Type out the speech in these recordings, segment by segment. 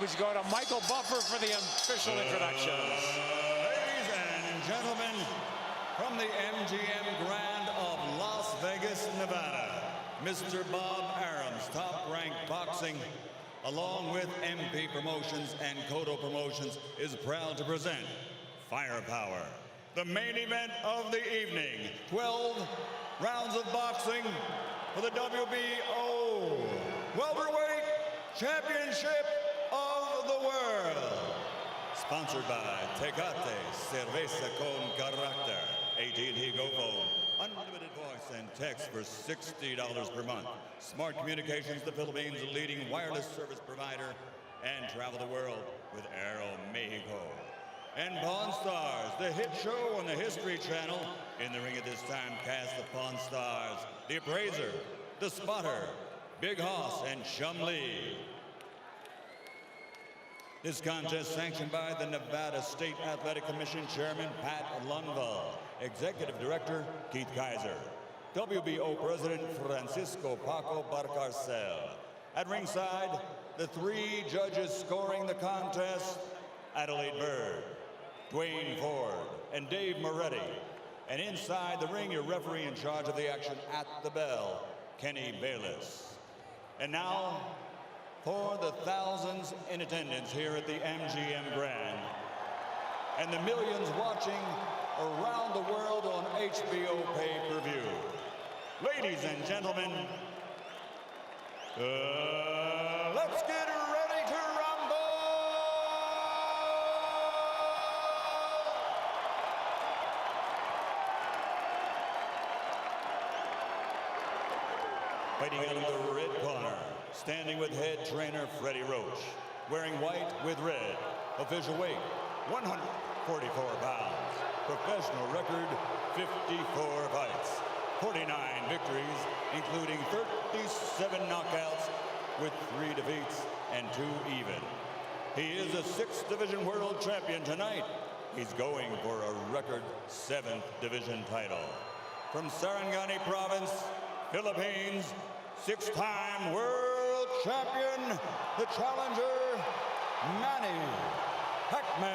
We go to Michael Buffer for the official introductions. Ladies and gentlemen, from the MGM Grand of Las Vegas, Nevada, Mr. Bob Arum's Top Rank Boxing, along with MP Promotions and Cotto Promotions, is proud to present Firepower, the main event of the evening. 12 rounds of boxing for the WBO Welterweight Championship of the World. Sponsored by Tecate, Cerveza con Carácter, AT&T Go Phone, unlimited voice and text for $60 per month. Smart Communications, the Philippines' leading wireless service provider, and travel the world with Aeromexico. And Pawn Stars, the hit show on the History Channel. In the ring at this time, cast the Pawn Stars, the Appraiser, the Spotter, Big Hoss, and Chum Lee. This contest sanctioned by the Nevada State Athletic Commission Chairman Pat Lundvall, Executive Director Keith Kaiser, WBO President Francisco Paco Barcarcel. At ringside, the three judges scoring the contest, Adelaide Bird, Dwayne Ford, and Dave Moretti. And inside the ring, your referee in charge of the action at the bell, Kenny Bayless. And now, for the thousands in attendance here at the MGM Grand, and the millions watching around the world on HBO pay-per-view. Ladies and gentlemen, let's get ready to rumble! Fighting out of the red corner, standing with head trainer Freddie Roach, wearing white with red, official weight 144 pounds, professional record 54 fights, 49 victories, including 37 knockouts with 3 defeats and 2 even. He is a 6th division world champion tonight. He's going for a record 7th division title. From Sarangani Province, Philippines, 6-time world champion, the challenger, Manny Pacman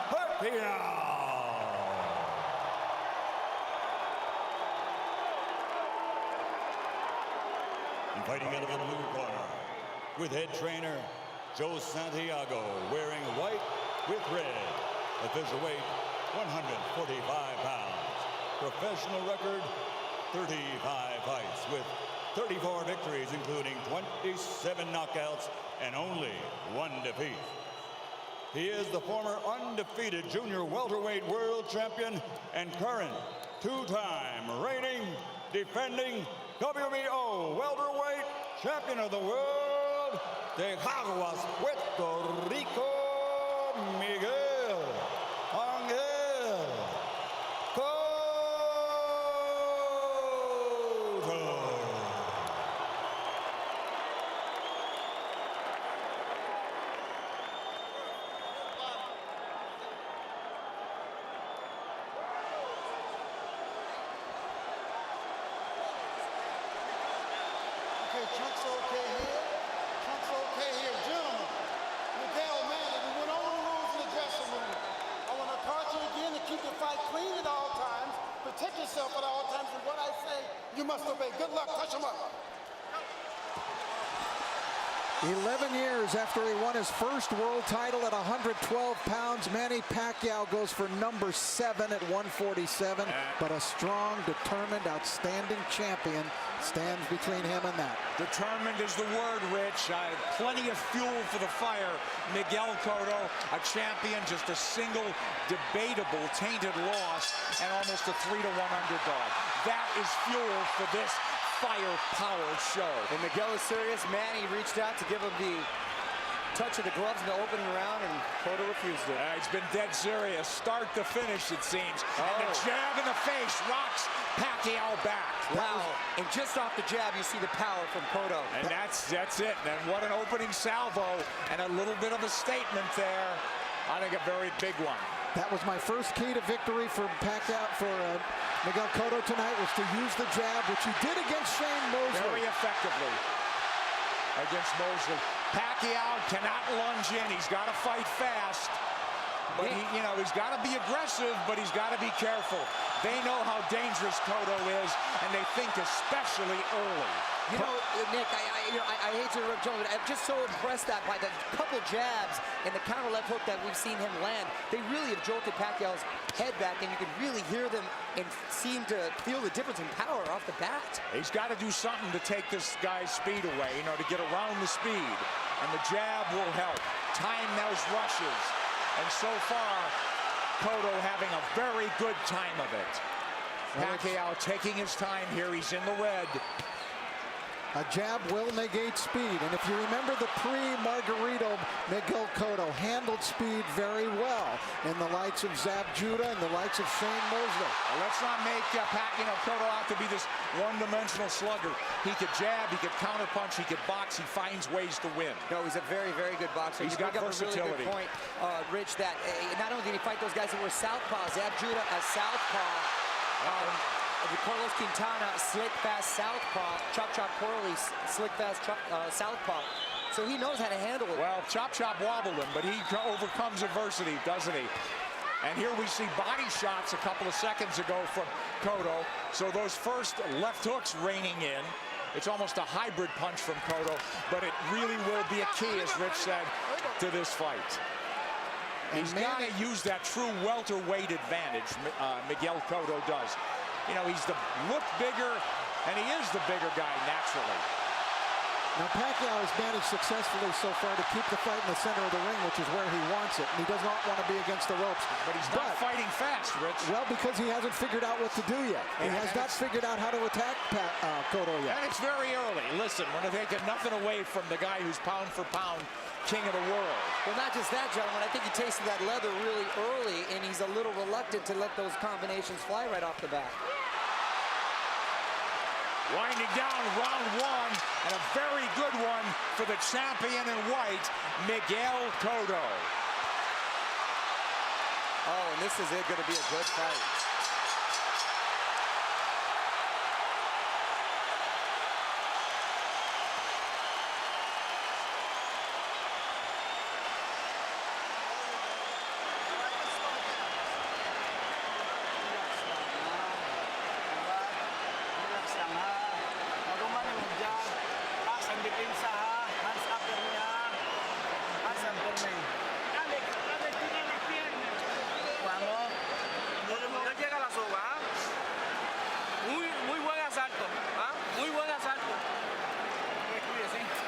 Pacquiao. And fighting out of the blue corner, with head trainer Joe Santiago, wearing white with red, official weight 145 pounds. Professional record, 35 fights with 34 victories, including 27 knockouts and only 1 defeat. He is the former undefeated junior welterweight world champion and current 2-time reigning, defending WBO welterweight champion of the world, de Caguas, Puerto Rico, Miguel Angel Cotto. Chunk's okay here. Chunk's okay here. Gentlemen, Miguel Manny, we went over the rules in the dressing room. I want to caution you again to keep the fight clean at all times, protect yourself at all times, and what I say, you must obey. Good luck. Touch him up. 11 years after he won his first world title at 112 pounds, Manny Pacquiao goes for number 7 at 147. But a strong, determined, outstanding champion stands between him and that. Determined is the word, Rich. Plenty of fuel for the fire. Miguel Cotto, a champion, just a single debatable tainted loss, and almost a 3-1 underdog. That is fuel for this firepower show. And Miguel is serious. Manny reached out to give him the touch of the gloves in the opening round, and Cotto refused it. He's been dead serious, start to finish, it seems. And the jab in the face rocks Pacquiao back. Wow. And just off the jab, you see the power from Cotto. And that's it. And what an opening salvo, and a little bit of a statement there. I think a very big one. That was my first key to victory for Miguel Cotto tonight, was to use the jab, which he did against Shane Mosley. Very effectively against Mosley. Pacquiao cannot lunge in. He's got to fight fast. But he's got to be aggressive, but he's got to be careful. They know how dangerous Cotto is, and they think especially early. You know, Nick, I hate to interrupt Jones, but I'm just so impressed that by the couple jabs and the counter left hook that we've seen him land, they really have jolted Pacquiao's head back, and you can really hear them and seem to feel the difference in power off the bat. He's got to do something to take this guy's speed away, to get around the speed, and the jab will help. Time those rushes, and so far, Cotto having a very good time of it. Pacquiao taking his time here. He's in the red. A jab will negate speed, and if you remember the pre-Margarito, Miguel Cotto handled speed very well in the likes of Zab Judah and the likes of Shane Mosley. Well, let's not make Cotto out to be this one-dimensional slugger. He could jab, he could counterpunch, he could box, he finds ways to win. No, he's a very, very good boxer. He's got versatility. A really good point, Rich, that not only did he fight those guys that were southpaw, Zab Judah a southpaw, Carlos Quintana, slick, fast southpaw. Chop Chop Corley, slick, fast southpaw. So he knows how to handle it. Well, Chop wobbled him, but he overcomes adversity, doesn't he? And here we see body shots a couple of seconds ago from Cotto. So those first left hooks raining in. It's almost a hybrid punch from Cotto, but it really will be a key, as Rich said, to this fight. He's got to use that true welterweight advantage, Miguel Cotto does. He's look bigger, and he is the bigger guy naturally. Now, Pacquiao has managed successfully so far to keep the fight in the center of the ring, which is where he wants it. And he does not want to be against the ropes. But he's not fighting fast, Rich. Well, because he hasn't figured out what to do yet. He has not figured out how to attack Cotto yet. And it's very early. Listen, we're taking nothing away from the guy who's pound for pound king of the world. Well, not just that, gentlemen. I think he tasted that leather really early, and he's a little reluctant to let those combinations fly right off the bat. Winding down round one, and a very good one for the champion in white, Miguel Cotto. Oh, and this is going to be a good fight.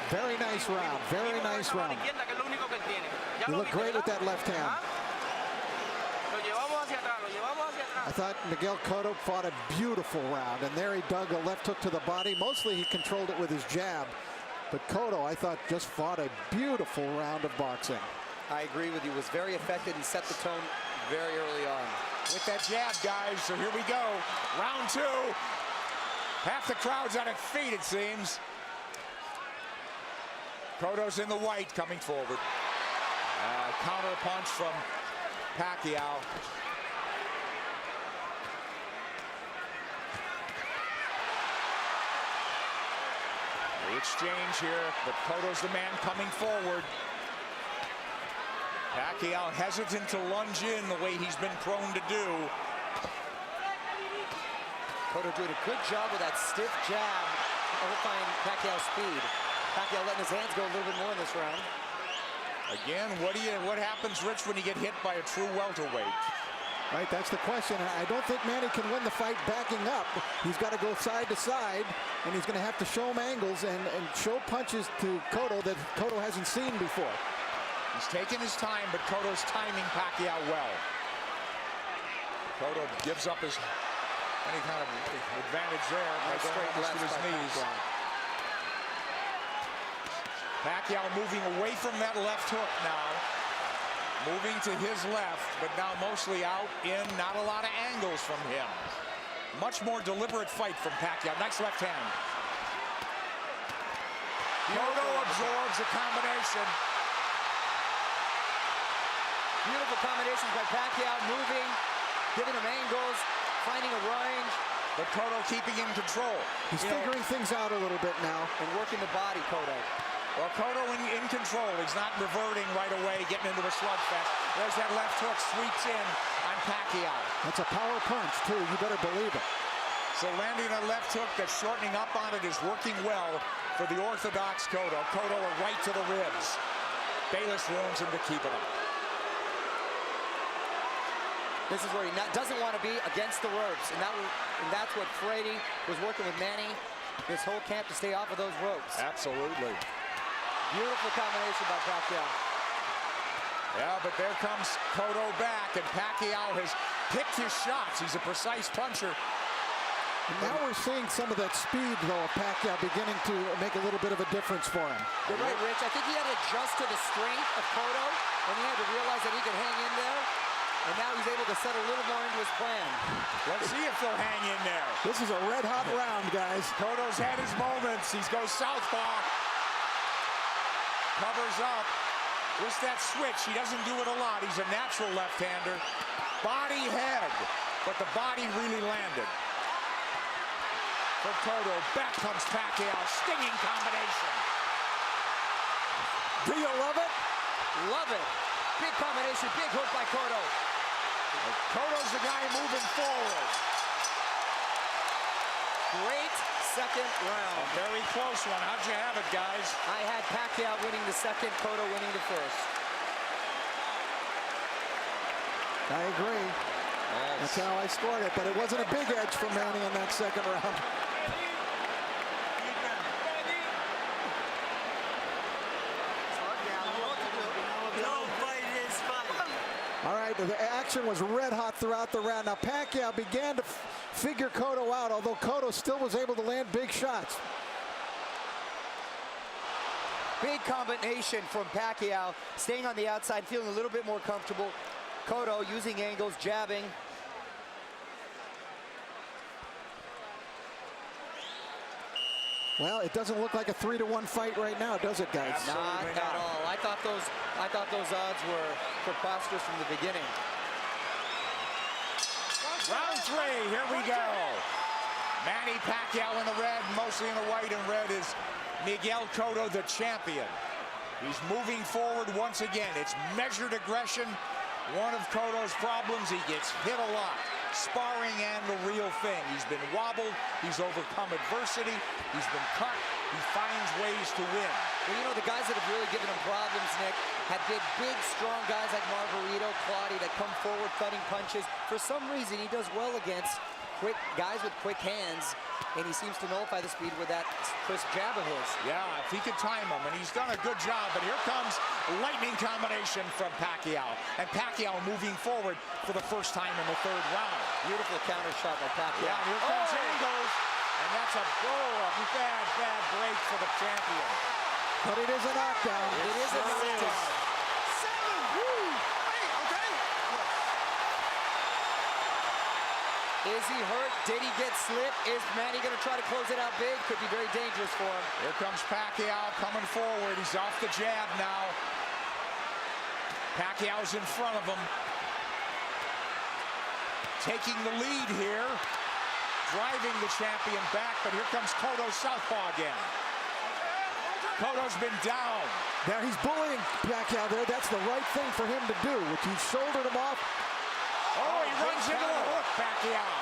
Very nice round. Very nice round. You look great with that left hand. I thought Miguel Cotto fought a beautiful round, and there he dug a left hook to the body. Mostly he controlled it with his jab. But Cotto, I thought, just fought a beautiful round of boxing. I agree with you. Was very effective and set the tone very early on. With that jab, guys. So here we go. Round two. Half the crowd's on its feet, it seems. Cotto's in the white coming forward. Counter punch from Pacquiao. The exchange here, but Cotto's the man coming forward. Pacquiao hesitant to lunge in the way he's been prone to do. Cotto doing a good job with that stiff jab, overfying Pacquiao's speed. Pacquiao letting his hands go a little bit more in this round. Again, what happens, Rich, when you get hit by a true welterweight? Right, that's the question. I don't think Manny can win the fight backing up. He's got to go side to side, and he's going to have to show him angles and show punches to Cotto that Cotto hasn't seen before. He's taking his time, but Cotto's timing Pacquiao well. Cotto gives up any kind of advantage there by going almost to his knees. Pacquiao moving away from that left hook now. Moving to his left, but now mostly out in, not a lot of angles from him. Much more deliberate fight from Pacquiao. Nice left hand. Cotto absorbs the combination. Beautiful combinations by Pacquiao, moving, giving him angles, finding a range. But Cotto keeping in control. He's figuring things out a little bit now. And working the body, Cotto. Well, Cotto in control. He's not reverting right away, getting into a slugfest. There's that left hook, sweeps in on Pacquiao. That's a power punch, too. You better believe it. So landing a left hook that's shortening up on it is working well for the orthodox Cotto. Cotto a right to the ribs. Bayless warns him to keep it up. This is where he doesn't want to be against the ropes. And that's what Frady was working with Manny this whole camp to stay off of those ropes. Absolutely. Beautiful combination by Pacquiao. Yeah, but there comes Cotto back, and Pacquiao has picked his shots. He's a precise puncher. And now we're seeing some of that speed, though, of Pacquiao beginning to make a little bit of a difference for him. You're right, Rich. I think he had to adjust to the strength of Cotto, and he had to realize that he could hang in there. And now he's able to set a little more into his plan. Let's see if they'll hang in there. This is a red-hot round, guys. Cotto's had his moments. He goes southpaw. Covers up. Just that switch. He doesn't do it a lot. He's a natural left-hander. Body head. But the body really landed. For Cotto. Back comes Pacquiao. Stinging combination. Do you love it? Love it. Big combination. Big hook by Cotto. Cotto's the guy moving forward. Great second round. A very close one. How'd you have it, guys? I had Pacquiao winning the second, Cotto winning the first. I agree. Yes. That's how I scored it, but it wasn't a big edge for Manny in that second round. All right, the action was red hot throughout the round. Now Pacquiao began to figure Cotto out, although Cotto still was able to land big shots. Big combination from Pacquiao, staying on the outside, feeling a little bit more comfortable. Cotto using angles, jabbing. Well, it doesn't look like a 3-1 fight right now, does it, guys? Not at all. I thought those odds were preposterous from the beginning. Round three, here we go. Manny Pacquiao in the red, mostly in the white and red is Miguel Cotto, the champion. He's moving forward once again. It's measured aggression. One of Cotto's problems, he gets hit a lot. Sparring and the real thing. He's been wobbled. He's overcome adversity. He's been cut. He finds ways to win. Well, you know, the guys that have really given him problems, Nick, have been big, strong guys like Margarito, Claudio that come forward cutting punches. For some reason, he does well against quick guys with quick hands, and he seems to nullify the speed with that crisp jab of his. Yeah, if he could time him, and he's done a good job. But here comes lightning combination from Pacquiao. And Pacquiao moving forward for the first time in the third round. Beautiful counter shot by Pacquiao. Yeah, here comes angles. And that's a bad break for the champion. But it is a knockdown. It is a knockdown. Is he hurt? Did he get slipped? Is Manny going to try to close it out big? Could be very dangerous for him. Here comes Pacquiao coming forward. He's off the jab now. Pacquiao's in front of him. Taking the lead here. Driving the champion back, but here comes Cotto southpaw again. Cotto's been down. Now he's bullying Pacquiao there. That's the right thing for him to do, which he shouldered him off. Oh, he runs into a hook, Pacquiao.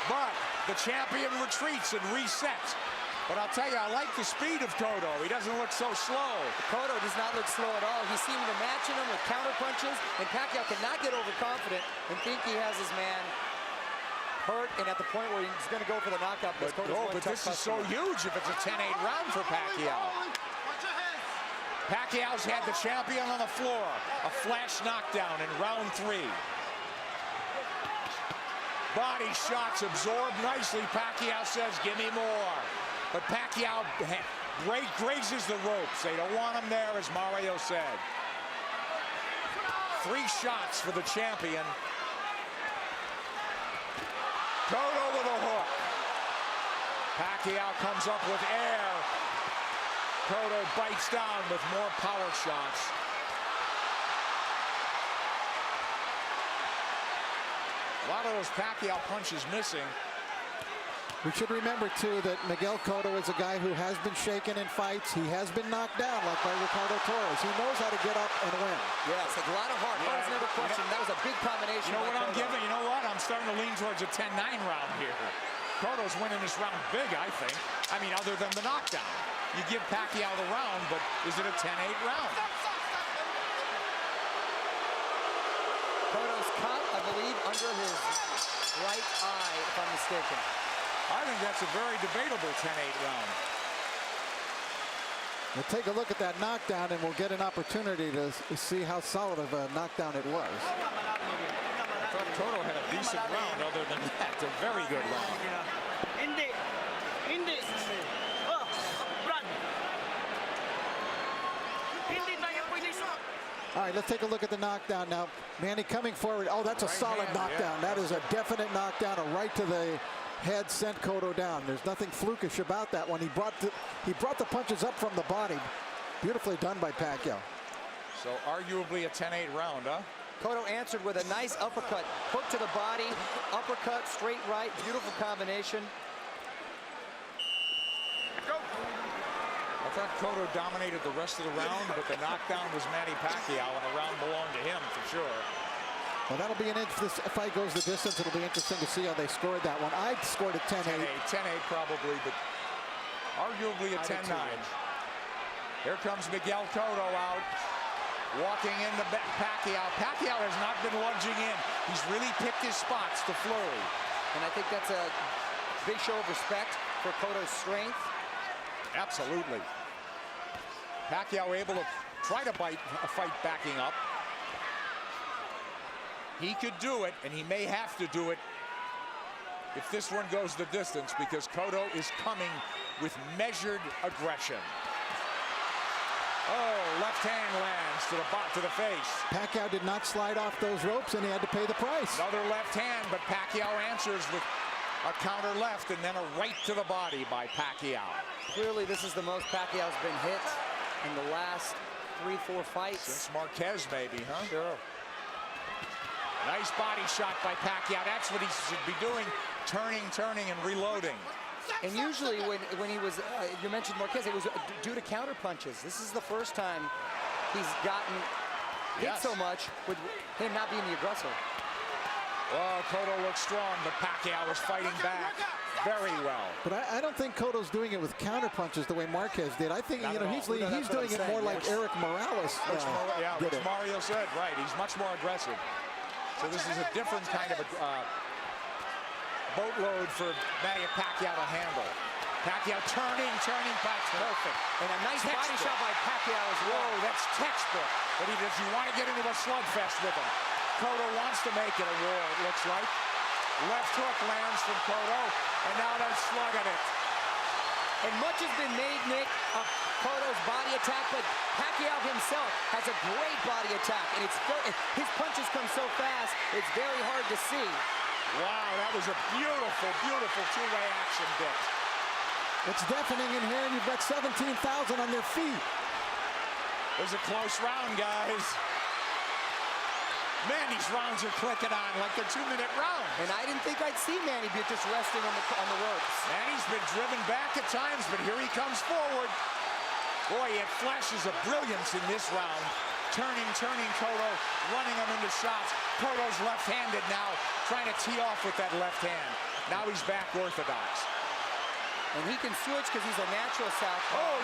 But the champion retreats and resets. But I'll tell you, I like the speed of Cotto. He doesn't look so slow. Cotto does not look slow at all. He seemed to matching him with counter punches, and Pacquiao cannot get overconfident and think he has his man hurt and at the point where he's going to go for the knockout. But this is so huge if it's a 10-8 round for Pacquiao. Pacquiao's had the champion on the floor. A flash knockdown in round 3. Body shots absorbed nicely. Pacquiao says, give me more. But Pacquiao grazes the ropes. They don't want him there, as Mario said. 3 shots for the champion. Cotto with a hook. Pacquiao comes up with air. Cotto bites down with more power shots. A lot of those Pacquiao punches missing. We should remember, too, that Miguel Cotto is a guy who has been shaken in fights. He has been knocked down, like by Ricardo Torres. He knows how to get up and win. Yes, a lot of heart. Heart is never questioned. That was a big combination. You know what I'm giving? You know what? I'm starting to lean towards a 10-9 round here. Cotto's winning this round big, I think. I mean, other than the knockdown. You give Pacquiao the round, but is it a 10-8 round? Cotto's cut, I believe, under his right eye, if I'm mistaken. I think that's a very debatable 10-8 round. We'll take a look at that knockdown, and we'll get an opportunity to see how solid of a knockdown it was. I thought Cotto had a decent round. Other than that, a very good round. All right, let's take a look at the knockdown now. Manny coming forward. Oh, that's a solid knockdown. Yeah. That is a definite knockdown, a right to the head sent Cotto down. There's nothing flukish about that one. He brought the punches up from the body. Beautifully done by Pacquiao. So arguably a 10-8 round, huh? Cotto answered with a nice uppercut. Hook to the body, uppercut, straight right. Beautiful combination. I thought Cotto dominated the rest of the round, but the knockdown was Manny Pacquiao, and the round belonged to him for sure. Well, that'll be if this fight goes the distance, it'll be interesting to see how they scored that one. I scored it 10-8. 10-8 probably, but arguably a 10-9. Here comes Miguel Cotto out, walking into Pacquiao. Pacquiao has not been lunging in. He's really picked his spots to flurry. And I think that's a big show of respect for Cotto's strength. Absolutely. Pacquiao able to try to fight backing up. He could do it, and he may have to do it if this one goes the distance, because Cotto is coming with measured aggression. Oh, left hand lands to the face. Pacquiao did not slide off those ropes, and he had to pay the price. Another left hand, but Pacquiao answers with a counter left and then a right to the body by Pacquiao. Clearly, this is the most Pacquiao's been hit in the last 3-4 fights. Since Marquez, maybe, huh? Sure. Nice body shot by Pacquiao. That's what he should be doing, turning, and reloading. And usually when he was, you mentioned Marquez, it was due to counter punches. This is the first time he's gotten hit so much with him not being the aggressor. Oh, Cotto looks strong, but Pacquiao was fighting back very well. But I don't think Cotto's doing it with counter punches the way Marquez did. I think he's doing it more like Eric Morales which Mario said, right. He's much more aggressive. So this is a different kind of a boatload for Manny Pacquiao to handle. Pacquiao turning, perfect. And a nice body shot by Pacquiao as well. Whoa, that's textbook. But does he want to get into a slugfest with him? Cotto wants to make it a war, it looks like. Left hook lands from Cotto, and now they're slugging it. And much has been made, Nick, of Cotto's body attack, but Pacquiao himself has a great body attack, and his punches come so fast, it's very hard to see. Wow, that was a beautiful, beautiful two-way action, Dick. It's deafening in here, and you've got 17,000 on their feet. It was a close round, guys. Man, these rounds are clicking on like they're 2-minute rounds. And I didn't think I'd see Manny be just resting on the ropes. Manny's been driven back at times, but here he comes forward. Boy, he had flashes of brilliance in this round. Turning Cotto, running him into shots. Cotto's left-handed now, trying to tee off with that left hand. Now he's back orthodox. And he can switch because he's a natural southpaw. Oh,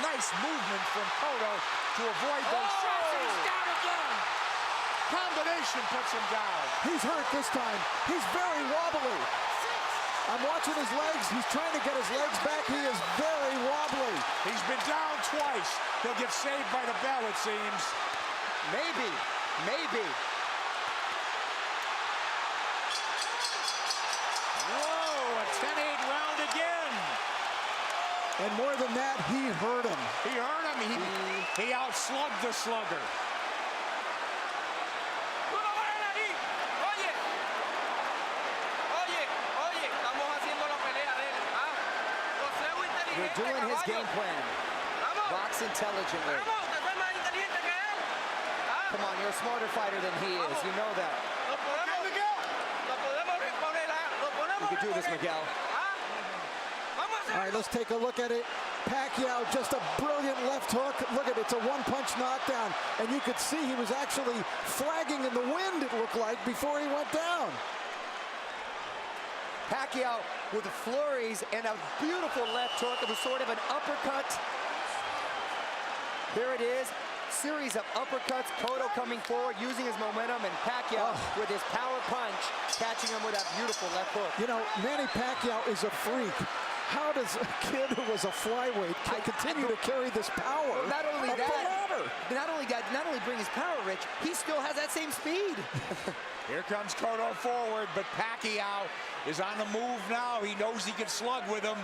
nice movement from Cotto to avoid those shots, and he's down again. Combination puts him down. He's hurt this time. He's very wobbly. I'm watching his legs. He's trying to get his legs back. He is very wobbly. He's been down twice. He'll get saved by the bell, it seems. Maybe. Whoa, a 10-8 round again. And more than that, he hurt him. He hurt him. He outslugged the slugger. You're doing his game plan. Box intelligently. Come on, you're a smarter fighter than he is. You know that. We could do this, Miguel. All right, let's take a look at it. Pacquiao, just a brilliant left hook. Look at it, it's a one-punch knockdown. And you could see he was actually flagging in the wind, it looked like, before he went down. Pacquiao with the flurries and a beautiful left hook. It was sort of an uppercut. There it is. Series of uppercuts. Cotto coming forward, using his momentum, and Pacquiao with his power punch, catching him with that beautiful left hook. You know, Manny Pacquiao is a freak. How does a kid who was a flyweight continue to carry this power? Well, not only up that, the ladder? not only bring his power, Rich, he still has that same speed. Here comes Cotto forward, but Pacquiao is on the move now. He knows he can slug with him.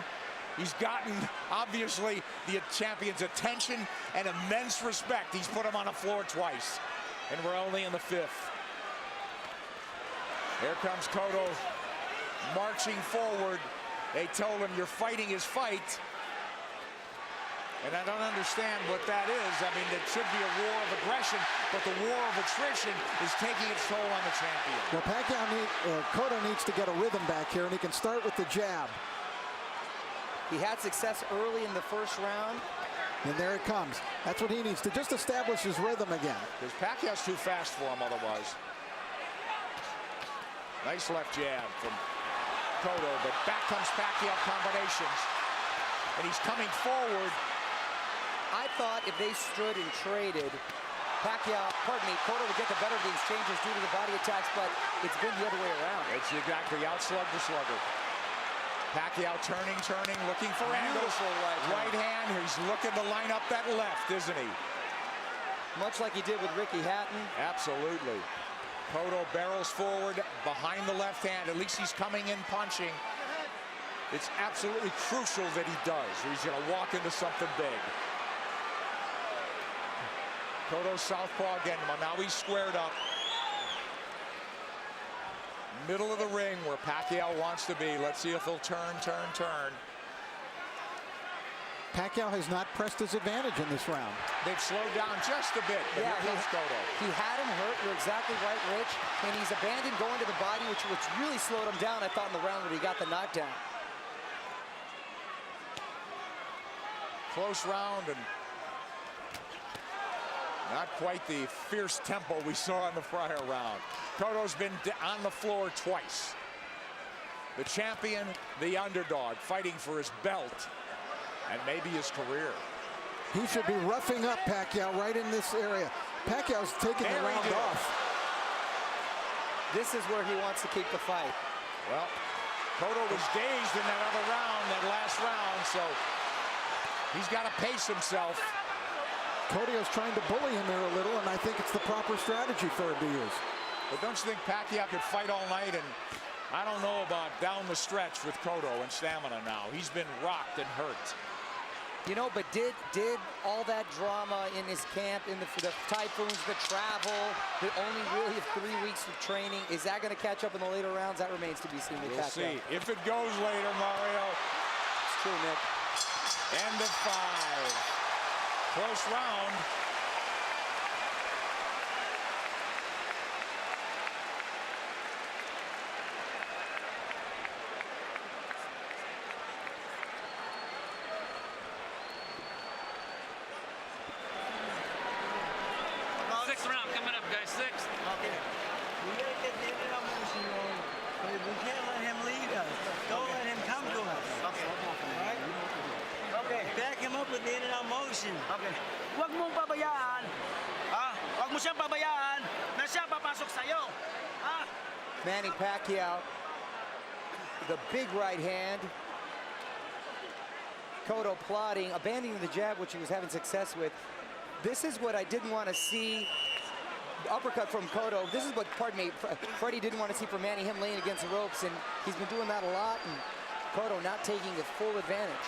He's gotten, obviously, the champion's attention and immense respect. He's put him on the floor twice, and we're only in the fifth. Here comes Cotto marching forward. They told him, you're fighting his fight. And I don't understand what that is. I mean, it should be a war of aggression, but the war of attrition is taking its toll on the champion. Well, Cotto needs to get a rhythm back here, and he can start with the jab. He had success early in the first round. And there it comes. That's what he needs to just establish his rhythm again. Because Pacquiao's too fast for him otherwise. Nice left jab from Cotto, but back comes Pacquiao combinations. And he's coming forward. I thought if they stood and traded, Cotto would get the better of the exchanges due to the body attacks, but it's been the other way around. It's exactly outslug the slugger. Pacquiao turning, looking for angles. Right hand. He's looking to line up that left, isn't he? Much like he did with Ricky Hatton. Absolutely. Cotto barrels forward behind the left hand. At least he's coming in punching. It's absolutely crucial that he does, or he's going to walk into something big. Cotto southpaw again. Well, now he's squared up. Middle of the ring where Pacquiao wants to be. Let's see if he'll turn. Pacquiao has not pressed his advantage in this round. They've slowed down just a bit, but here comes Cotto. He had him hurt. You're exactly right, Rich. And he's abandoned going to the body, which really slowed him down, I thought, in the round when he got the knockdown. Close round and not quite the fierce tempo we saw in the prior round. Cotto's been on the floor twice. The champion, the underdog, fighting for his belt and maybe his career. He should be roughing up Pacquiao right in this area. Pacquiao's taking the round off. This is where he wants to keep the fight. Well, Cotto was dazed in that other round, that last round, so he's got to pace himself. Cotto's trying to bully him here a little, and I think it's the proper strategy for him to use. But don't you think Pacquiao could fight all night? And I don't know about down the stretch with Cotto and stamina now. He's been rocked and hurt. You know, but did all that drama in his camp, in the typhoons, the travel, the only really 3 weeks of training, is that going to catch up in the later rounds? That remains to be seen with Pacquiao. We'll see. If it goes later, Mario. It's true, Nick. End of 5. Close round. Sixth round coming up, guys. Sixth. Okay. We gotta get the end of our motion going. But we can't let him lead us. Don't let him come to us. Okay. Alright? Okay. Back him up with the end of our motion. Okay. Huwag mong pabayaan. Ha? Huwag mo siyang pabayaan na siya papasok sa'yo. Ha? Manny Pacquiao, the big right hand. Cotto plotting, abandoning the jab, which he was having success with. This is what I didn't want to see. Uppercut from Cotto. This is what, Freddie didn't want to see from Manny, him laying against the ropes, and he's been doing that a lot, and Cotto not taking the full advantage.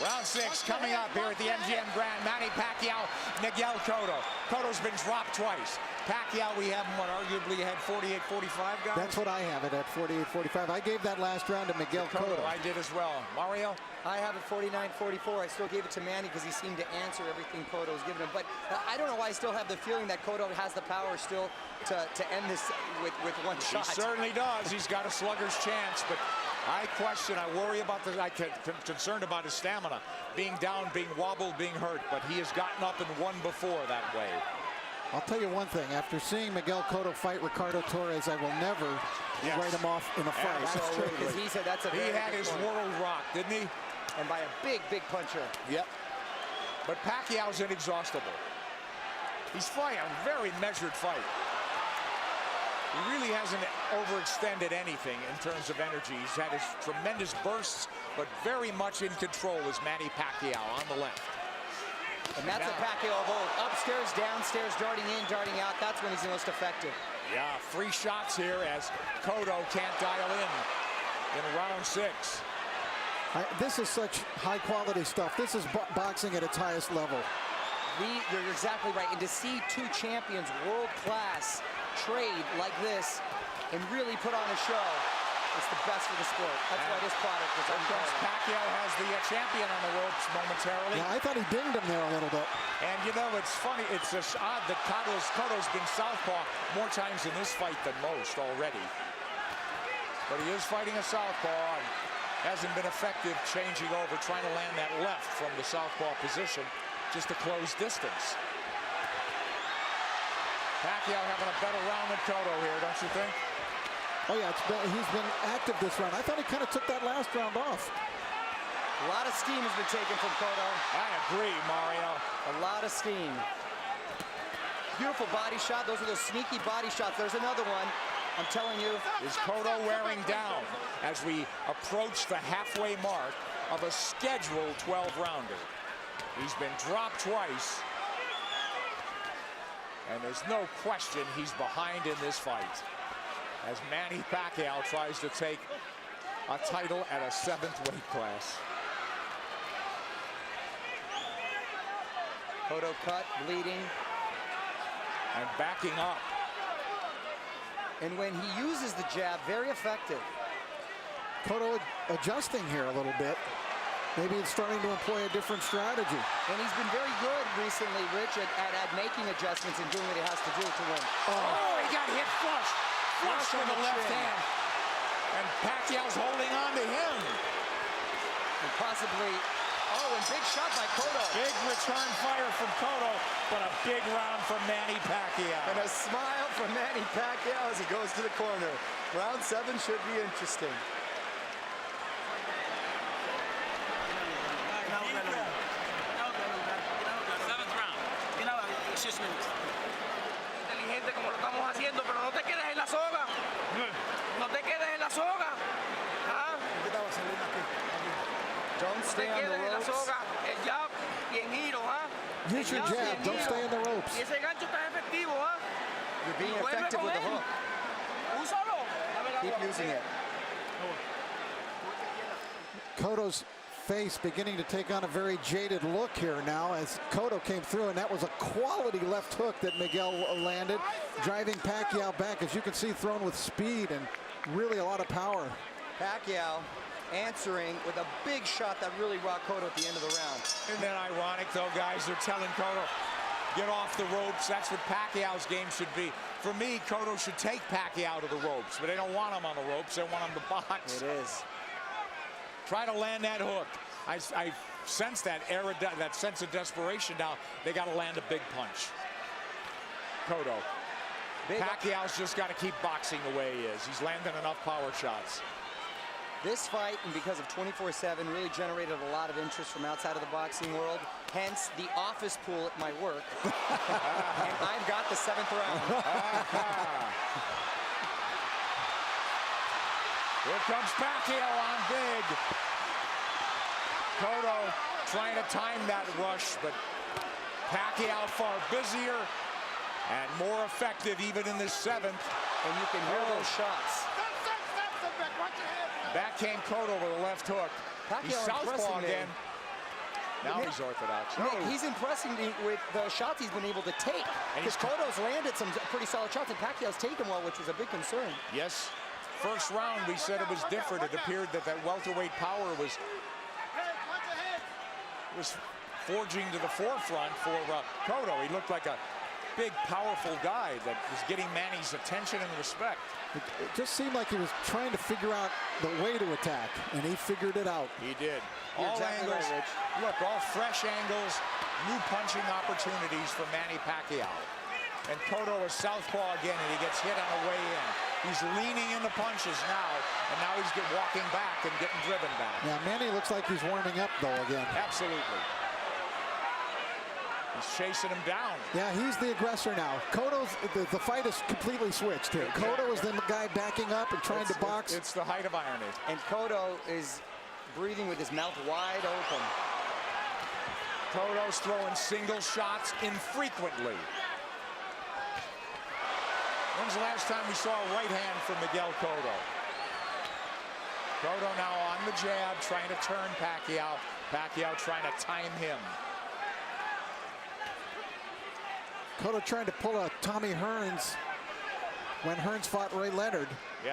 Round 6 coming up here at the MGM Grand. Manny Pacquiao, Miguel Cotto. Cotto's been dropped twice. Pacquiao, we have him, arguably had 48-45, guys? That's what I have it at 48-45. I gave that last round to Miguel Cotto. I did as well. Mario? I have it 49-44. I still gave it to Manny because he seemed to answer everything Cotto was giving him. But I don't know why I still have the feeling that Cotto has the power still to end this with one shot. He certainly does. He's got a slugger's chance, but I worry about I'm concerned about his stamina. Being down, being wobbled, being hurt, but he has gotten up and won before that way. I'll tell you one thing. After seeing Miguel Cotto fight Ricardo Torres, I will never write him off in a fight. Absolutely. Because he said that's a very He had good his point. world rocked, didn't he? And by a big, big puncher. Yep. But Pacquiao's inexhaustible. He's fighting a very measured fight. He really hasn't overextended anything in terms of energy. He's had his tremendous bursts, but very much in control is Manny Pacquiao on the left. And that's a Pacquiao of old. Upstairs, downstairs, darting in, darting out. That's when he's the most effective. Yeah, 3 shots here as Cotto can't dial in round 6. This is such high-quality stuff. This is boxing at its highest level. You're exactly right. And to see 2 champions, world-class, trade like this and really put on a show, it's the best for the sport. That's why this product is unbelievable. Pacquiao has the champion on the ropes momentarily. Yeah, I thought he dinged him there a little bit. And you know, it's funny, it's just odd that Cotto's been southpaw more times in this fight than most already. But he is fighting a southpaw and hasn't been effective changing over, trying to land that left from the southpaw position just to close distance. Pacquiao having a better round than Cotto here, don't you think? Oh yeah, he's been active this round. I thought he kind of took that last round off. A lot of steam has been taken from Cotto. I agree, Mario. A lot of steam. Beautiful body shot. Those are those sneaky body shots. There's another one. I'm telling you. Is Cotto wearing down as we approach the halfway mark of a scheduled 12-rounder? He's been dropped twice. And there's no question he's behind in this fight, as Manny Pacquiao tries to take a title at a 7th weight class. Cotto cut, bleeding. And backing up. And when he uses the jab, very effective. Cotto adjusting here a little bit. Maybe it's starting to employ a different strategy. And he's been very good recently, Rich, at making adjustments and doing what he has to do to win. Oh, he got hit flush. Flush with the left hand. And Pacquiao's holding on to him. And possibly, and big shot by Cotto. Big return fire from Cotto, but a big round from Manny Pacquiao. And a smile from Manny Pacquiao as he goes to the corner. Round 7 should be interesting. Inteligente como lo estamos haciendo, pero no te quedes en la soga. No te quedes en la soga. ¿Ah? Don't stay on the ropes. El jab y en giro, ¿ah? Use your jab. Don't stay in the ropes. Y ese gancho está efectivo, ¿ah? You're being effective with the hook. Úsalo. Keep using it. Cotto's face beginning to take on a very jaded look here now as Cotto came through, and that was a quality left hook that Miguel landed, driving Pacquiao back, as you can see, thrown with speed and really a lot of power. Pacquiao answering with a big shot that really rocked Cotto at the end of the round. Isn't that ironic, though, guys? They're telling Cotto, get off the ropes. That's what Pacquiao's game should be. For me, Cotto should take Pacquiao to the ropes, but they don't want him on the ropes. They want him to box. It is. Try to land that hook. I sense that sense of desperation now. They got to land a big punch. Cotto. Pacquiao's just got to keep boxing the way he is. He's landing enough power shots. This fight, and because of 24/7, really generated a lot of interest from outside of the boxing world. Hence, the office pool at my work. And I've got the 7th round. Here comes Pacquiao on big. Cotto trying to time that rush, but Pacquiao far busier and more effective even in this 7th. And you can hear those shots. Back came Cotto with a left hook. He's southpaw again. Now he's orthodox. Nick, he's impressing me with the shots he's been able to take. Because Cotto's landed some pretty solid shots, and Pacquiao's taken well, which was a big concern. Yes. First round, we said it was different. It appeared that welterweight power was forging to the forefront for Cotto. He looked like a big, powerful guy that was getting Manny's attention and respect. It just seemed like he was trying to figure out the way to attack, and he figured it out. He did. You're All exactly angles. right, Rich. Look, all fresh angles, new punching opportunities for Manny Pacquiao. And Cotto is southpaw again, and he gets hit on the way in. He's leaning into punches now, and now he's walking back and getting driven back. Yeah, Manny looks like he's warming up, though, again. Absolutely. He's chasing him down. Yeah, he's the aggressor now. Cotto's, the fight is completely switched here. Cotto is the guy backing up and trying to box. It's the height of irony. And Cotto is breathing with his mouth wide open. Cotto's throwing single shots infrequently. When's the last time we saw a right hand from Miguel Cotto? Cotto now on the jab, trying to turn Pacquiao. Pacquiao trying to time him. Cotto trying to pull a Tommy Hearns when Hearns fought Ray Leonard,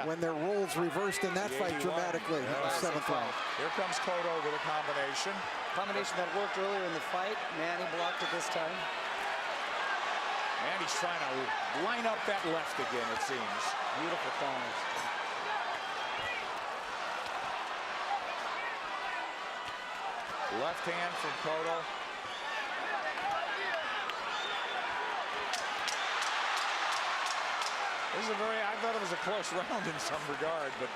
when their roles reversed in that fight dramatically in the 7th round. Here comes Cotto with a combination. Combination that worked earlier in the fight. Manny blocked it this time. Manny's trying to line up that left again, it seems. Beautiful corners. Left hand from Cotto. This is I thought it was a close round in some regard, but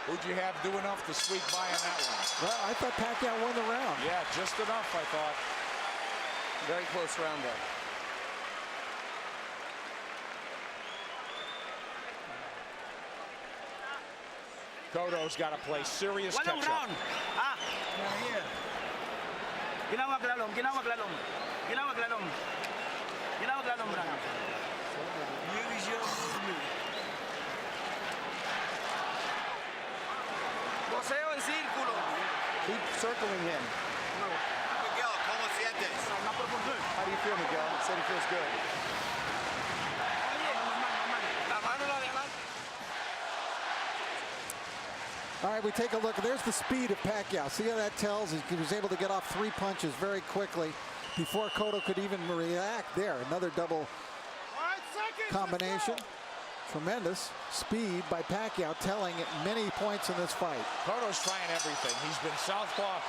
who'd you have do enough to squeak by on that one? Well, I thought Pacquiao won the round. Yeah, just enough, I thought. Very close round there. Cotto's got to play serious Walong catch-up. round. Ginawag lalong, ginawag lalong. Ginawag lalong. Ginawag lalong, Brad. Use your movement. Boseo en círculo. Keep circling him. Miguel, ¿cómo sientes? How do you feel, Miguel? He said he feels good. La mano la de adelante. All right, we take a look. There's the speed of Pacquiao. See how that tells? He was able to get off 3 punches very quickly before Cotto could even react there. Another double combination. Tremendous speed by Pacquiao, telling at many points in this fight. Cotto's trying everything. He's been southpaw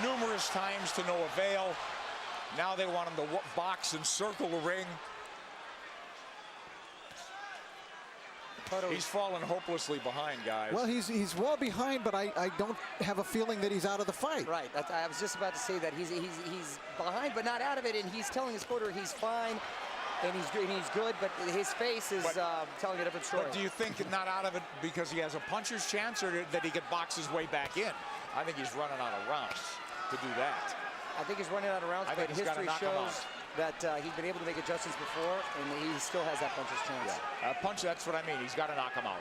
numerous times to no avail. Now they want him to box and circle the ring. He's fallen hopelessly behind, guys. Well, he's well behind, but I don't have a feeling that he's out of the fight. Right. I was just about to say that he's behind, but not out of it, and he's telling his corner he's fine, and he's good, but his face is telling a different story. But do you think not out of it because he has a puncher's chance, or that he could box his way back in? I think he's running out of rounds to do that. I think he's running out of rounds, but history shows that he's been able to make adjustments before, and he still has that puncher's chance. Yeah. Punch, that's what I mean. He's got to knock him out.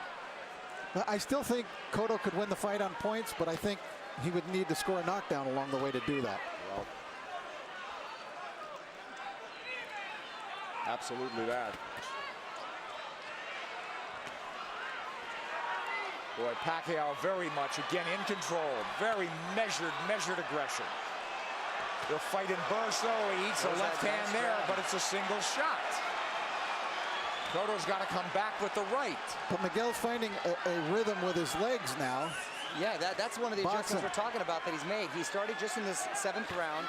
I still think Cotto could win the fight on points, but I think he would need to score a knockdown along the way to do that. Well, absolutely that. Boy, Pacquiao very much, again, in control. Very measured aggression. They'll fight in bursts, though. He eats a left hand there, but it's a single shot. Cotto's got to come back with the right. But Miguel's finding a rhythm with his legs now. Yeah, that's one of the adjustments we're talking about that he's made. He started just in this 7th round,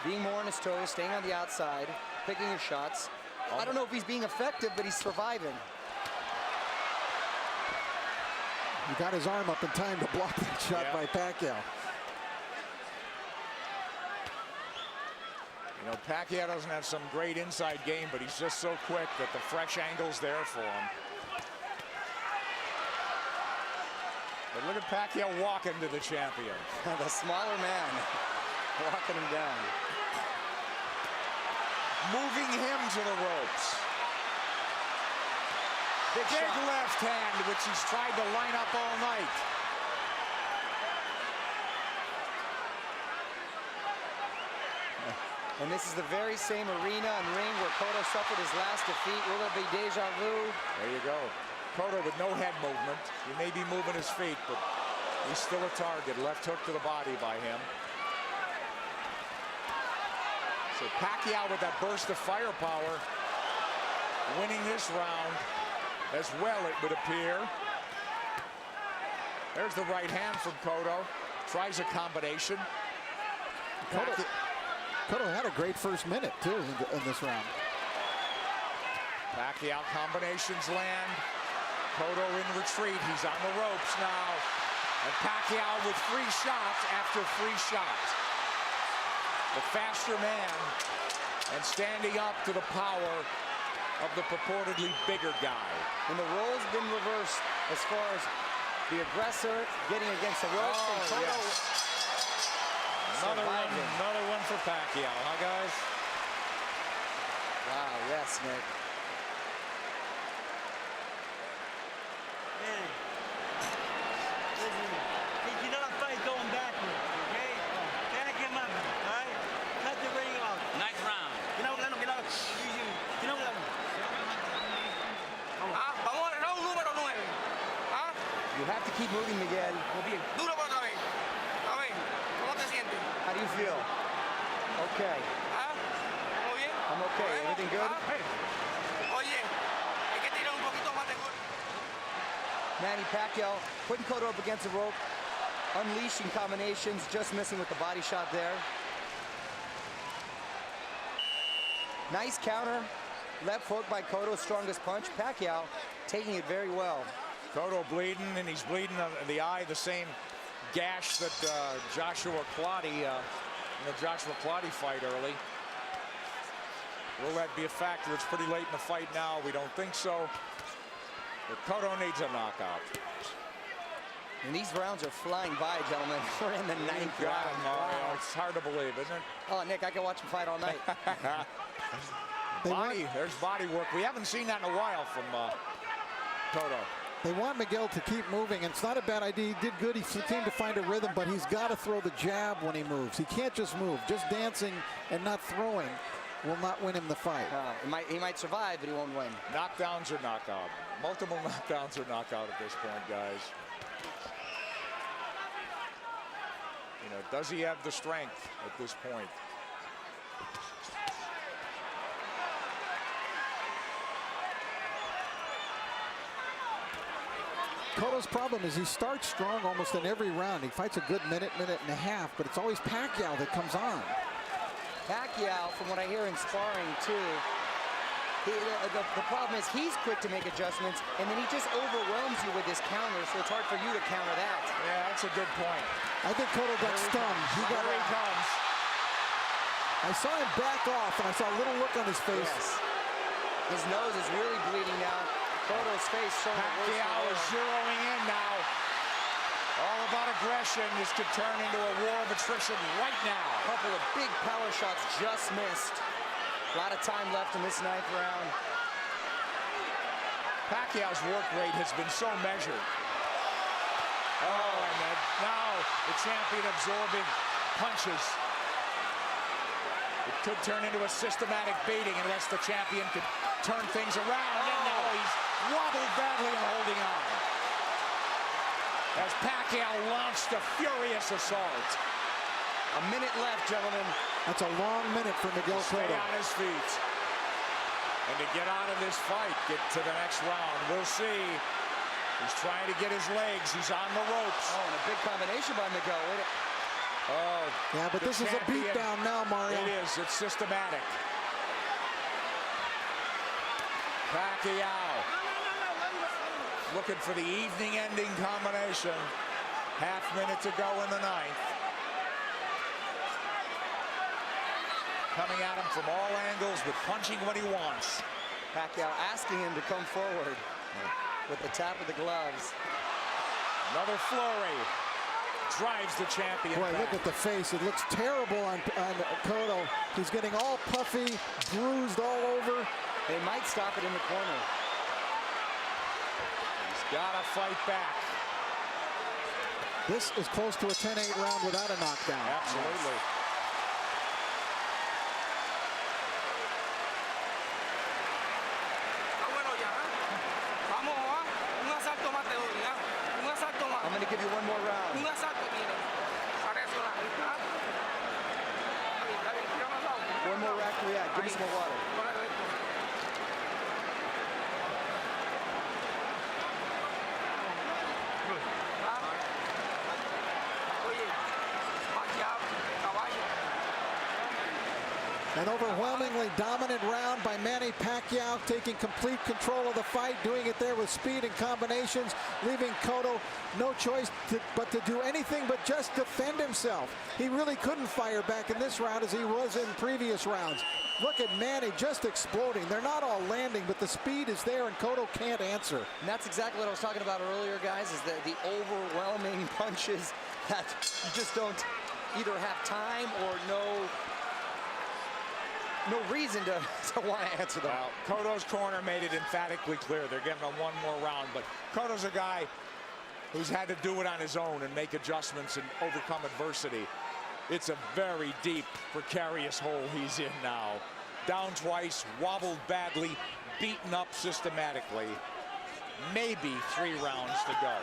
being more on his toes, staying on the outside, picking his shots. I don't know if he's being effective, but he's surviving. He got his arm up in time to block that shot by Pacquiao. You know, Pacquiao doesn't have some great inside game, but he's just so quick that the fresh angle's there for him. But look at Pacquiao walking to the champion. The smaller man walking him down. Moving him to the ropes. Big left hand, which he's tried to line up all night. And this is the very same arena and ring where Cotto suffered his last defeat. Will there be deja vu? There you go. Cotto with no head movement. He may be moving his feet, but he's still a target. Left hook to the body by him. So Pacquiao with that burst of firepower, winning this round as well, it would appear. There's the right hand from Cotto. Tries a combination. Cotto had a great first minute, too, in this round. Pacquiao combinations land. Cotto in retreat. He's on the ropes now. And Pacquiao with free shots after free shots. The faster man and standing up to the power of the purportedly bigger guy. And the roles been reversed as far as the aggressor getting against the ropes. And Cotto Another one for Pacquiao, huh, guys? Wow, yes, Nick. Hey, listen, he cannot fight going backwards, okay? Back him up, all right? Cut the ring off. Nice round. Vamos al round número 9. ¿Ah? You have to keep moving, Miguel. Duro por otra vez. A ver, ¿cómo te sientes? How do you feel? Okay. ¿Ah? ¿Muy bien? I'm okay. Everything good? Oye, hay que tirar un poquito más de gol. Manny Pacquiao putting Cotto up against the rope, unleashing combinations, just missing with the body shot there. Nice counter. Left hook by Cotto, strongest punch. Pacquiao taking it very well. Cotto bleeding, and he's bleeding in the eye, the same gash that Joshua Clottey, in the Joshua Clottey fight early. Will that be a factor? It's pretty late in the fight now. We don't think so. But Cotto needs a knockout. And these rounds are flying by, gentlemen. We're in the ninth round. Mario. It's hard to believe, isn't it? Oh, Nick, I can watch him fight all night. There's body work. We haven't seen that in a while from Cotto. They want Miguel to keep moving, and it's not a bad idea. He did good. He seemed to find a rhythm, but he's got to throw the jab when he moves. He can't just move. Just dancing and not throwing will not win him the fight. He might survive, but he won't win. Knockdowns or knockout. Multiple knockdowns or knockout at this point, guys. You know, does he have the strength at this point? Cotto's problem is he starts strong almost in every round. He fights a good minute and a half, but it's always Pacquiao that comes on. Pacquiao, from what I hear in sparring too, the problem is he's quick to make adjustments, and then he just overwhelms you with his counter, so it's hard for you to counter that. Yeah, that's a good point. I think Cotto got stunned. Here he comes. I saw him back off, and I saw a little look on his face. Yes. His nose is really bleeding now. Cotto's face showing Pacquiao is zeroing in now. All about aggression. This could turn into a war of attrition right now. A couple of big power shots just missed. A lot of time left in this ninth round. Pacquiao's work rate has been so measured. Oh, and now the champion absorbing punches. It could turn into a systematic beating unless the champion could turn things around. And now he's wobbled badly and holding on. As Pacquiao launched a furious assault. A minute left, gentlemen. That's a long minute for Miguel Stay Cotto. on his feet. And to get out of this fight, get to the next round. We'll see. He's trying to get his legs. He's on the ropes. Oh, and a big combination by Miguel. Oh, yeah, but this is a beatdown now, Mario. It is. It's systematic. Pacquiao looking for the evening-ending combination. Half minute to go in the ninth. Coming at him from all angles, but punching what he wants. Pacquiao asking him to come forward with the tap of the gloves. Another flurry. Drives the champion Boy, back. look at the face. It looks terrible on Cotto. He's getting all puffy, bruised all over. They might stop it in the corner. He's got to fight back. This is close to a 10-8 round without a knockdown. Absolutely. I'm going to give you one more round. One more Give me some more water. An overwhelmingly dominant round by Manny Pacquiao, taking complete control of the fight, doing it there with speed and combinations, leaving Cotto no choice but to do anything but just defend himself. He really couldn't fire back in this round as he was in previous rounds. Look at Manny just exploding. They're not all landing, but the speed is there, and Cotto can't answer. And that's exactly what I was talking about earlier, guys, is the overwhelming punches that you just don't either have time or no reason to want to answer them. Well, Cotto's corner made it emphatically clear they're getting him one more round, but Cotto's a guy who's had to do it on his own and make adjustments and overcome adversity. It's a very deep, precarious hole he's in now. Down twice, wobbled badly, beaten up systematically. Maybe 3 rounds to go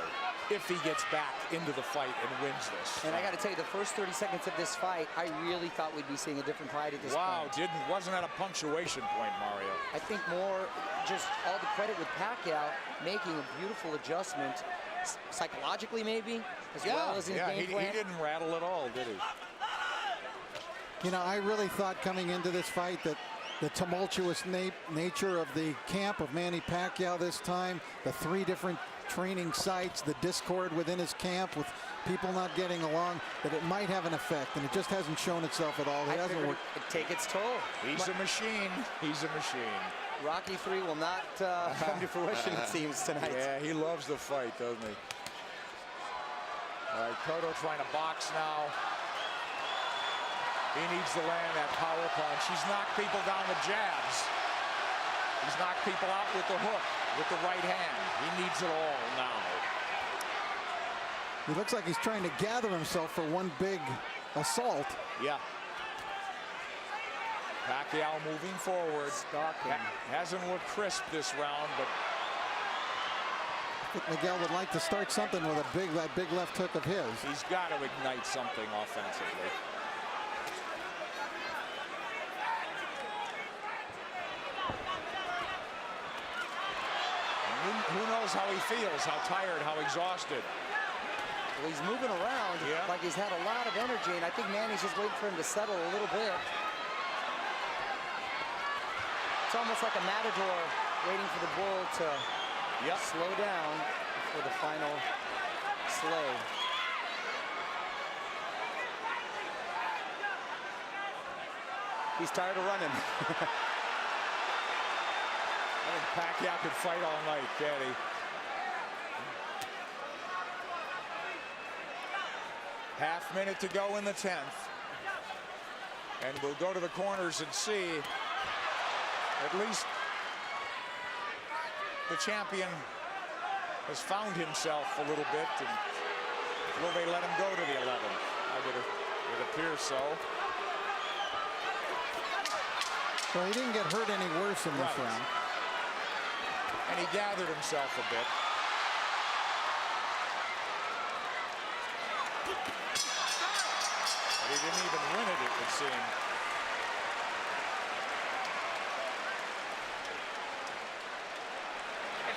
if he gets back into the fight and wins this. And I got to tell you, the first 30 seconds of this fight, I really thought we'd be seeing a different fight at this point. Wow, wasn't at a punctuation point, Mario. I think more just all the credit with Pacquiao making a beautiful adjustment, psychologically maybe, as well as in game plan. He didn't rattle at all, did he? You know, I really thought coming into this fight that the tumultuous nature of the camp of Manny Pacquiao this time, the 3 different training sites, the discord within his camp with people not getting along, that it might have an effect, and it just hasn't shown itself at all. It hasn't worked. It'd take its toll. He's a machine. He's a machine. Rocky 3 will not come to fruition, it seems, tonight. Yeah, he loves the fight, doesn't he? All right, Cotto trying to box now. He needs to land that power punch. He's knocked people down with jabs. He's knocked people out with the hook, with the right hand. He needs it all now. He looks like he's trying to gather himself for one big assault. Yeah. Pacquiao moving forward. Hasn't looked crisp this round, but I think Miguel would like to start something with that big left hook of his. he's got to ignite something offensively. Who knows how he feels, how tired, how exhausted. Well, he's moving around like he's had a lot of energy, and I think Manny's just waiting for him to settle a little bit. It's almost like a matador waiting for the bull to slow down for the final slay. He's tired of running. I think Pacquiao could fight all night, can't he? Half minute to go in the 10th. And we'll go to the corners and see at least the champion has found himself a little bit. And will they let him go to the 11th? It appears so. Well, he didn't get hurt any worse in this round. And he gathered himself a bit. But he didn't even win it would seem.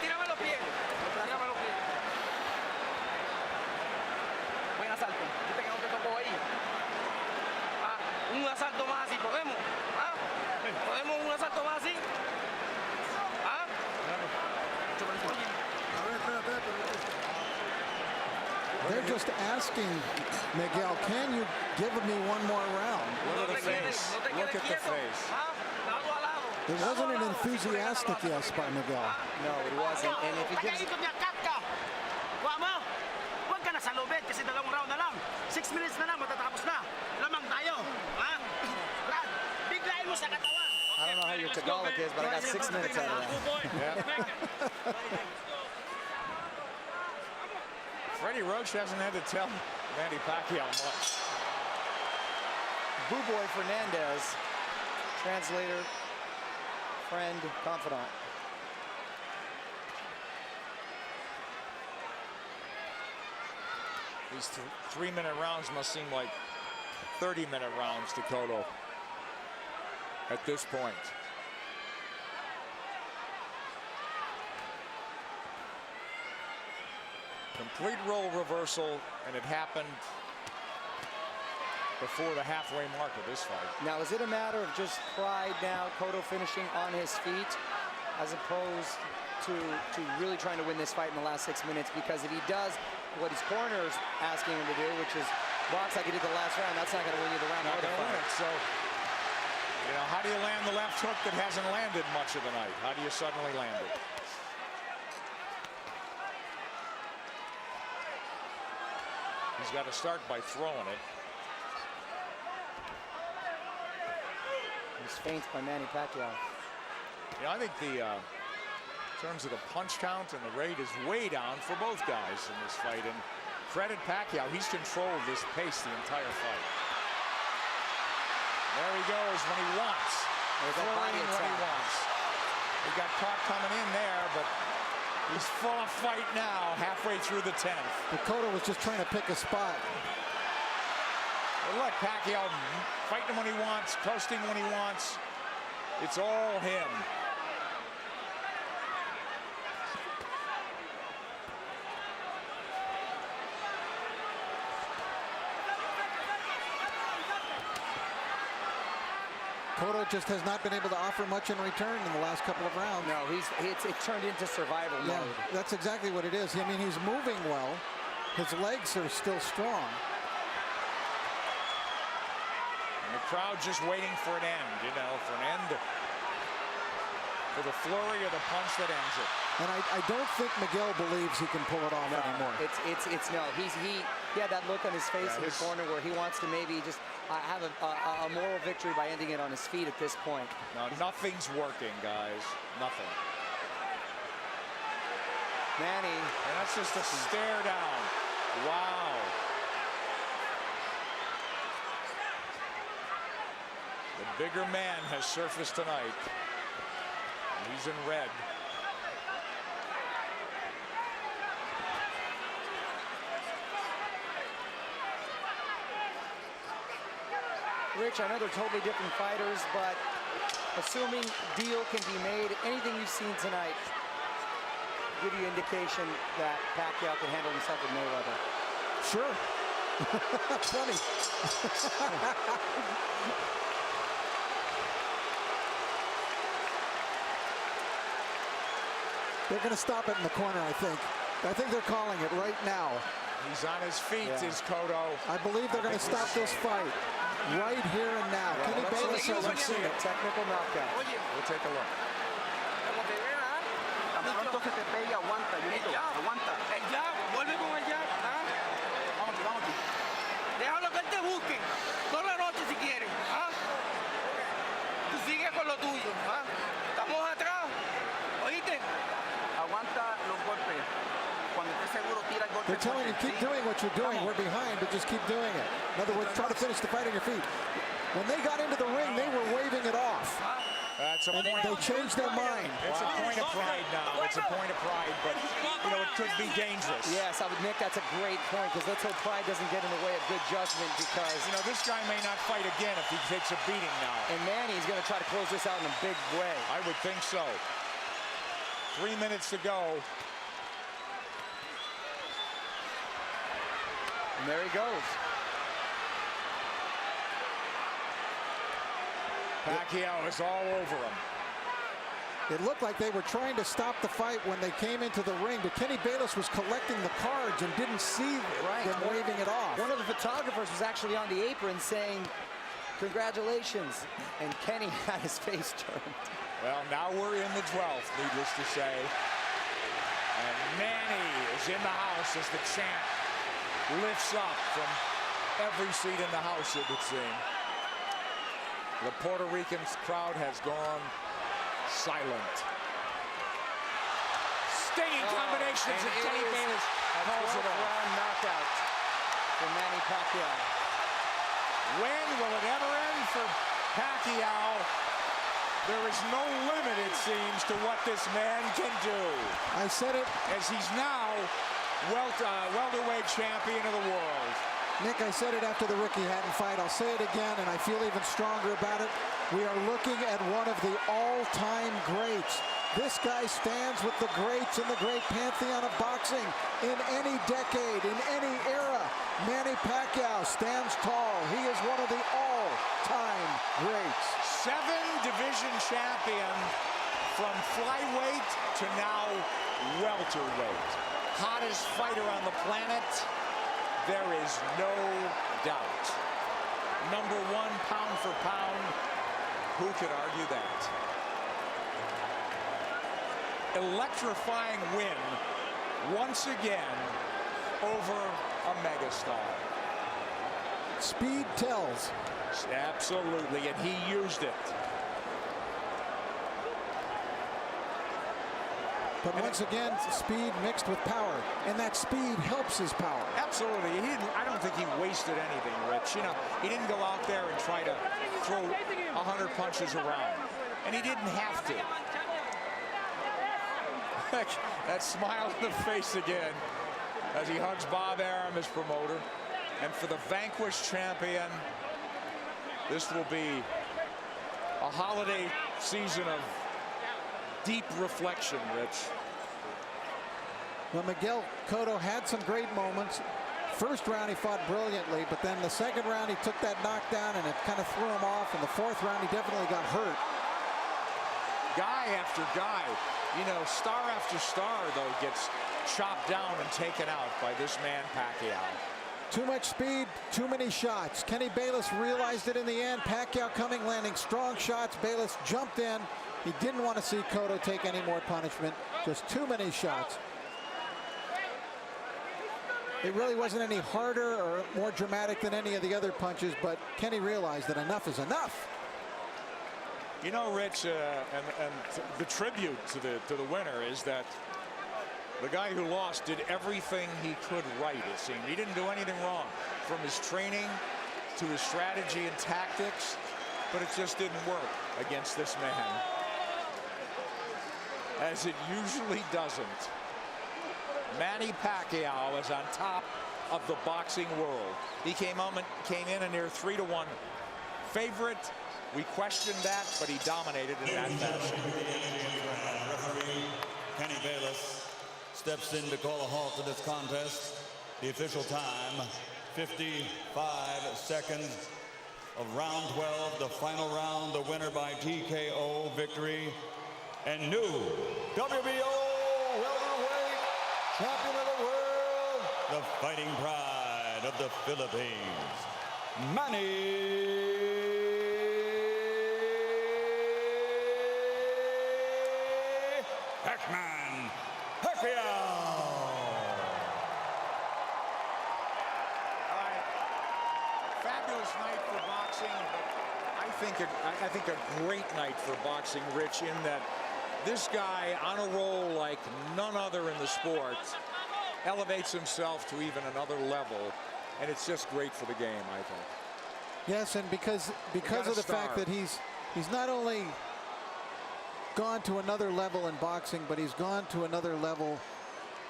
Tírame los pies. Tírame los pies. Buen asalto. Viste que no te tocó ahí. Un asalto más así, ¿podemos? ¿Podemos un asalto más así? They're just asking Miguel, can you give me one more round? Look at the face. Look at the face. It wasn't an enthusiastic yes by Miguel. No, it wasn't. And if he gives... Huwag ka na sa lobet kasi 2 round na lang. 6 minutes na lang, matatapos na. Lamang tayo. Brad, biglayin mo sa katawan. I don't know how your Tagalog is, but I got 6 minutes out of that. Freddie Roach hasn't had to tell Manny Pacquiao much. Boo Boy Fernandez, translator, friend, confidant. These 3-minute rounds must seem like 30-minute rounds to Cotto. at this point. Complete role reversal, and it happened before the halfway mark of this fight. Now, is it a matter of just pride now, Cotto finishing on his feet, as opposed to really trying to win this fight in the last 6 minutes? Because if he does what his corner's asking him to do, which is box like he did the last round, that's not going to win you the round. Not going to win it. So, you know, how do you land the left hook that hasn't landed much of the night? How do you suddenly land it? He's got to start by throwing it. He's feints by Manny Pacquiao. You know, I think the in terms of the punch count and the rate is way down for both guys in this fight. And credit Pacquiao, he's controlled this pace the entire fight. There he goes when he wants. There's that body when he wants. He got caught coming in there, but he's full of fight now, halfway through the 10th. Cotto was just trying to pick a spot. Well, look, Pacquiao fighting when he wants, coasting when he wants. It's all him. Cotto just has not been able to offer much in return in the last couple of rounds. No, it's turned into survival mode. Yeah, that's exactly what it is. I mean, he's moving well. His legs are still strong. And the crowd just waiting for an end, you know, for an end, for the flurry of the punch that ends it. And I don't think Miguel believes he can pull it off anymore. It's no. He had that look on his face in the corner where he wants to maybe just have a moral victory by ending it on his feet at this point. No, nothing's working, guys. Nothing. Manny. And that's just a stare down. Wow. The bigger man has surfaced tonight. He's in red. Rich, I know they're totally different fighters, but assuming deal can be made, anything you've seen tonight give you indication that Pacquiao can handle himself with Mayweather. Sure. Funny. They're going to stop it in the corner, I think. I think they're calling it right now. He's on his feet, is Cotto. I believe they're going to stop this fight right here and now. Yeah, Kenny Bayless hasn't seen it. Technical knockout. We'll take a look. Tan pronto se te pegue, aguanta, Junito, aguanta. Ya, vuelve con el jab. Vamos, vamos. Déjalo que él te busque. Toda la noche si quieren. Tú sigue con lo tuyo. Estamos atrás. ¿Oíste? Aguanta los golpes. Cuando estés seguro, tira el golpe. They're telling you, keep doing what you're doing. We're behind, but just keep doing it. In other words, try to finish the fight on your feet. When they got into the ring, they were waving it off. That's a And point. they changed their mind. It's a point of pride now. It's a point of pride, but you know it could be dangerous. Yes, Nick, that's a great point, because let's hope pride doesn't get in the way of good judgment, because You know, this guy may not fight again if he takes a beating now. and Manny's going to try to close this out in a big way. I would think so. 3 minutes to go. And there he goes. Pacquiao is all over him. It looked like they were trying to stop the fight when they came into the ring, but Kenny Bayless was collecting the cards and didn't see them waving it off. One of the photographers was actually on the apron saying, "Congratulations," and Kenny had his face turned. Well, now we're in the 12th, needless to say. And Manny is in the house as the chant lifts up from every seat in the house, it would seem. The Puerto Rican crowd has gone silent. Stinging combinations, and Kenny Bayless calls it off. Round knockout for Manny Pacquiao. When will it ever end for Pacquiao? There is no limit, it seems, to what this man can do. I said it. As he's now welterweight champion of the world. Nick, I said it after the Ricky Hatton fight. I'll say it again, and I feel even stronger about it. We are looking at one of the all-time greats. This guy stands with the greats in the great pantheon of boxing in any decade, in any era. Manny Pacquiao stands tall. He is one of the all-time greats. 7-division champion from flyweight to now welterweight. Hottest fighter on the planet. There is no doubt. Number 1 pound for pound. Who could argue that? Electrifying win once again over a megastar. Speed tells. Absolutely, and he used it. But once again, speed mixed with power, and that speed helps his power. Absolutely. I don't think he wasted anything, Rich. You know, he didn't go out there and try to throw 100 punches around, and he didn't have to. That smile on the face again as he hugs Bob Arum, his promoter. And for the vanquished champion, this will be a holiday season of deep reflection, Rich. Well, Miguel Cotto had some great moments. First round he fought brilliantly, but then the second round he took that knockdown and it kind of threw him off. And the fourth round he definitely got hurt. Guy after guy, you know, star after star, though, gets chopped down and taken out by this man Pacquiao. Too much speed, too many shots. Kenny Bayless realized it in the end. Pacquiao coming, landing strong shots. Bayless jumped in. He didn't want to see Cotto take any more punishment. Just too many shots. It really wasn't any harder or more dramatic than any of the other punches, but Kenny realized that enough is enough. You know, Rich, and the tribute to the winner is that the guy who lost did everything he could right, it seemed. He didn't do anything wrong, from his training to his strategy and tactics, but it just didn't work against this man, as it usually doesn't. Manny Pacquiao is on top of the boxing world. He came in a near 3-1 favorite. We questioned that, but he dominated in that fashion. Referee Kenny Bayless steps in to call a halt to this contest. The official time, 55 seconds of round 12, the final round, the winner by TKO victory, and new WBO welterweight champion of the world, the fighting pride of the Philippines, Manny pacman Pacquiao. Fabulous night for boxing, but I think a great night for boxing, Rich, in that this guy on a roll like none other in the sport elevates himself to even another level, and it's just great for the game, I think. Yes, and because of the fact that he's not only gone to another level in boxing, but he's gone to another level,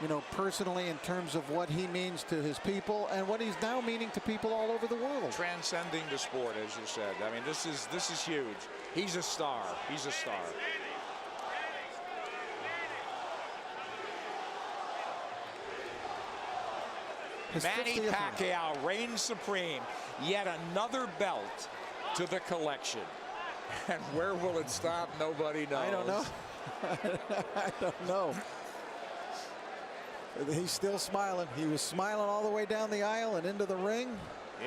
you know, personally, in terms of what he means to his people and what he's now meaning to people all over the world. Transcending the sport, as you said. I mean, this is huge. He's a star. He's a star. Manny Pacquiao reigns supreme. Yet another belt to the collection. And where will it stop? Nobody knows. I don't know. I don't know. He's still smiling. He was smiling all the way down the aisle and into the ring.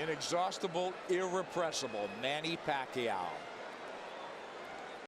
Inexhaustible, irrepressible Manny Pacquiao.